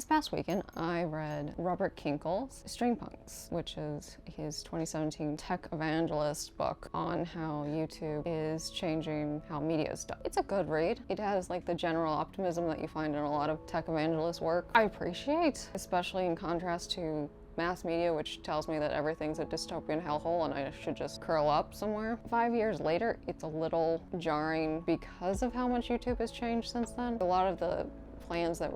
This past weekend, I read Robert Kyncl's Streampunks, which is his 2017 tech evangelist book on how YouTube is changing how media is done. It's a good read. It has like the general optimism that you find in a lot of tech evangelist work. I appreciate, especially in contrast to mass media, which tells me that everything's a dystopian hellhole and I should just curl up somewhere. 5 years later, it's a little jarring because of how much YouTube has changed since then. A lot of the plans that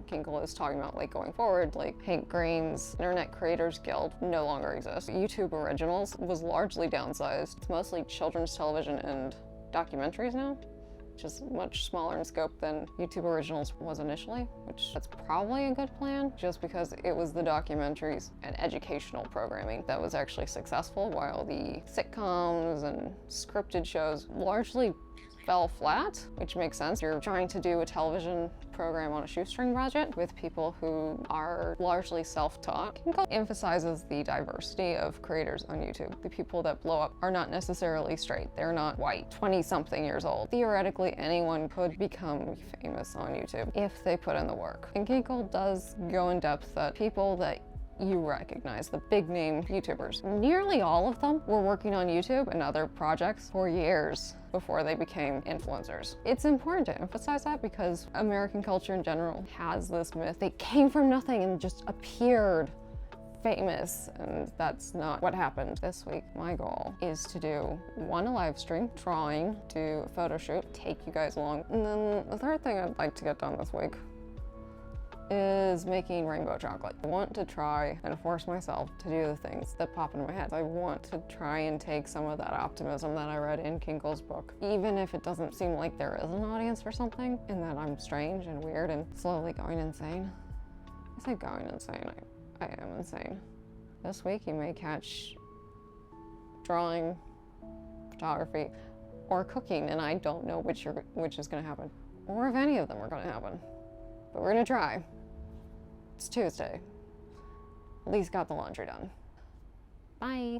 Kyncl is talking about, like going forward, like Hank Green's Internet Creators Guild, no longer exists. YouTube Originals was largely downsized. It's mostly children's television and documentaries now, which is much smaller in scope than YouTube Originals was initially, which that's probably a good plan, just because it was the documentaries and educational programming that was actually successful, while the sitcoms and scripted shows largely fell flat, which makes sense. You're trying to do a television program on a shoestring budget with people who are largely self-taught. Kyncl emphasizes the diversity of creators on YouTube. The people that blow up are not necessarily straight. They're not white, 20-something years old. Theoretically, anyone could become famous on YouTube if they put in the work. And Kyncl does go in depth that people that you recognize, the big name YouTubers, nearly all of them were working on YouTube and other projects for years before they became influencers. It's important to emphasize that because American culture in general has this myth. They came from nothing and just appeared famous, and that's not what happened. This week, my goal is to do one, a live stream, drawing, do a photo shoot, take you guys along. And then the third thing I'd like to get done this week is making rainbow chocolate. I want to try and force myself to do the things that pop into my head. I want to try and take some of that optimism that I read in Kyncl's book, even if it doesn't seem like there is an audience for something, and that I'm strange and weird and slowly going insane. I say going insane, I am insane. This week you may catch drawing, photography, or cooking, and I don't know which is gonna happen, or if any of them are gonna happen. But we're gonna try. It's Tuesday. At least got the laundry done. Bye.